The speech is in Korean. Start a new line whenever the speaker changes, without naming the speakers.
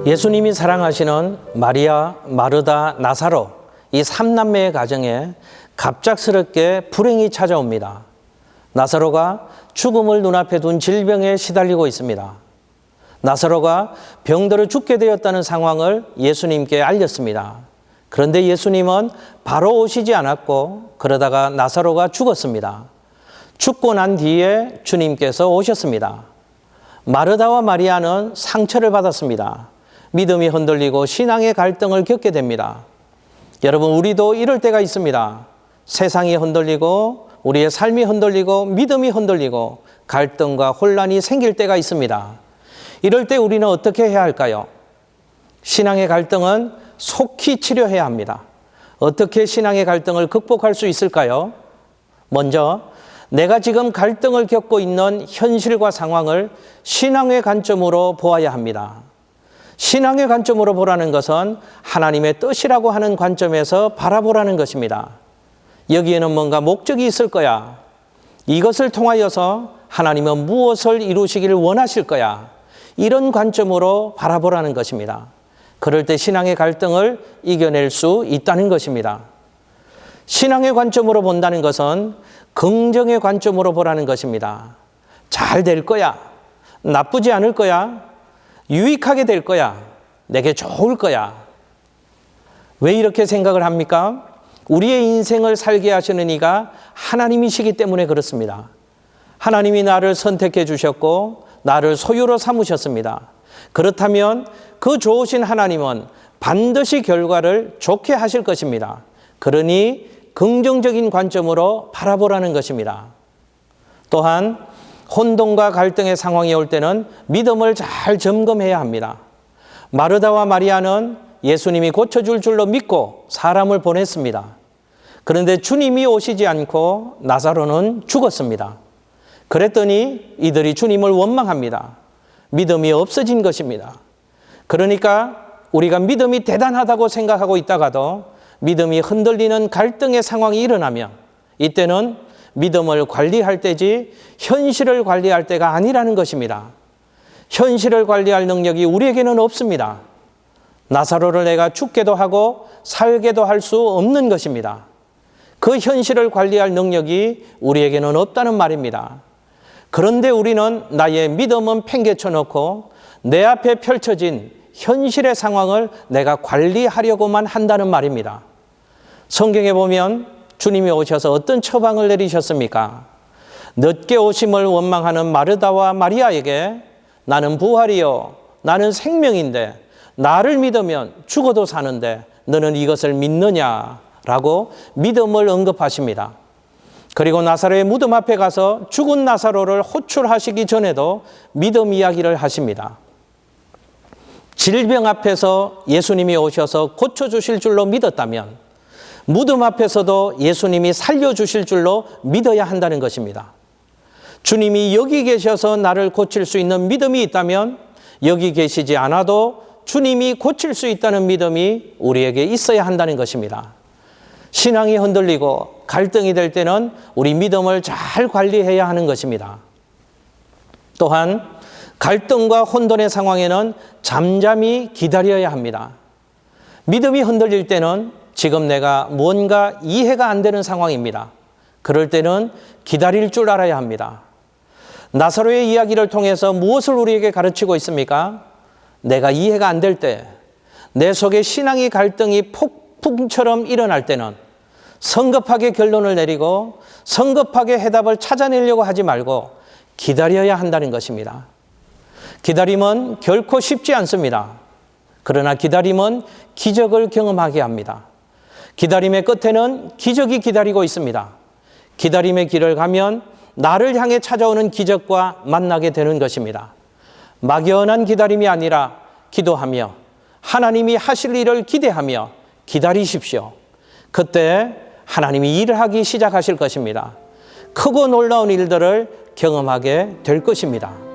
예수님이 사랑하시는 마리아, 마르다, 나사로 이 3남매의 가정에 갑작스럽게 불행이 찾아옵니다. 나사로가 죽음을 눈앞에 둔 질병에 시달리고 있습니다. 나사로가 병들어 죽게 되었다는 상황을 예수님께 알렸습니다. 그런데 예수님은 바로 오시지 않았고 그러다가 나사로가 죽었습니다. 죽고 난 뒤에 주님께서 오셨습니다. 마르다와 마리아는 상처를 받았습니다. 믿음이 흔들리고 신앙의 갈등을 겪게 됩니다. 여러분, 우리도 이럴 때가 있습니다. 세상이 흔들리고 우리의 삶이 흔들리고 믿음이 흔들리고 갈등과 혼란이 생길 때가 있습니다. 이럴 때 우리는 어떻게 해야 할까요? 신앙의 갈등은 속히 치료해야 합니다. 어떻게 신앙의 갈등을 극복할 수 있을까요? 먼저 내가 지금 갈등을 겪고 있는 현실과 상황을 신앙의 관점으로 보아야 합니다. 신앙의 관점으로 보라는 것은 하나님의 뜻이라고 하는 관점에서 바라보라는 것입니다. 여기에는 뭔가 목적이 있을 거야. 이것을 통하여서 하나님은 무엇을 이루시기를 원하실 거야. 이런 관점으로 바라보라는 것입니다. 그럴 때 신앙의 갈등을 이겨낼 수 있다는 것입니다. 신앙의 관점으로 본다는 것은 긍정의 관점으로 보라는 것입니다. 잘 될 거야. 나쁘지 않을 거야. 유익하게 될 거야. 내게 좋을 거야. 왜 이렇게 생각을 합니까? 우리의 인생을 살게 하시는 이가 하나님이시기 때문에 그렇습니다. 하나님이 나를 선택해 주셨고 나를 소유로 삼으셨습니다. 그렇다면 그 좋으신 하나님은 반드시 결과를 좋게 하실 것입니다. 그러니 긍정적인 관점으로 바라보라는 것입니다. 또한 혼돈과 갈등의 상황이 올 때는 믿음을 잘 점검해야 합니다. 마르다와 마리아는 예수님이 고쳐줄 줄로 믿고 사람을 보냈습니다. 그런데 주님이 오시지 않고 나사로는 죽었습니다. 그랬더니 이들이 주님을 원망합니다. 믿음이 없어진 것입니다. 그러니까 우리가 믿음이 대단하다고 생각하고 있다가도 믿음이 흔들리는 갈등의 상황이 일어나면 이때는 믿음을 관리할 때지 현실을 관리할 때가 아니라는 것입니다. 현실을 관리할 능력이 우리에게는 없습니다. 나사로를 내가 죽게도 하고 살게도 할 수 없는 것입니다. 그 현실을 관리할 능력이 우리에게는 없다는 말입니다. 그런데 우리는 나의 믿음은 팽개쳐 놓고 내 앞에 펼쳐진 현실의 상황을 내가 관리하려고만 한다는 말입니다. 성경에 보면 주님이 오셔서 어떤 처방을 내리셨습니까? 늦게 오심을 원망하는 마르다와 마리아에게 나는 부활이요, 나는 생명인데 나를 믿으면 죽어도 사는데 너는 이것을 믿느냐라고 믿음을 언급하십니다. 그리고 나사로의 무덤 앞에 가서 죽은 나사로를 호출하시기 전에도 믿음 이야기를 하십니다. 질병 앞에서 예수님이 오셔서 고쳐주실 줄로 믿었다면 무덤 앞에서도 예수님이 살려주실 줄로 믿어야 한다는 것입니다. 주님이 여기 계셔서 나를 고칠 수 있는 믿음이 있다면 여기 계시지 않아도 주님이 고칠 수 있다는 믿음이 우리에게 있어야 한다는 것입니다. 신앙이 흔들리고 갈등이 될 때는 우리 믿음을 잘 관리해야 하는 것입니다. 또한 갈등과 혼돈의 상황에는 잠잠히 기다려야 합니다. 믿음이 흔들릴 때는 지금 내가 뭔가 이해가 안 되는 상황입니다. 그럴 때는 기다릴 줄 알아야 합니다. 나사로의 이야기를 통해서 무엇을 우리에게 가르치고 있습니까? 내가 이해가 안 될 때, 내 속에 신앙의 갈등이 폭풍처럼 일어날 때는 성급하게 결론을 내리고 성급하게 해답을 찾아내려고 하지 말고 기다려야 한다는 것입니다. 기다림은 결코 쉽지 않습니다. 그러나 기다림은 기적을 경험하게 합니다. 기다림의 끝에는 기적이 기다리고 있습니다. 기다림의 길을 가면 나를 향해 찾아오는 기적과 만나게 되는 것입니다. 막연한 기다림이 아니라 기도하며 하나님이 하실 일을 기대하며 기다리십시오. 그때 하나님이 일을 하기 시작하실 것입니다. 크고 놀라운 일들을 경험하게 될 것입니다.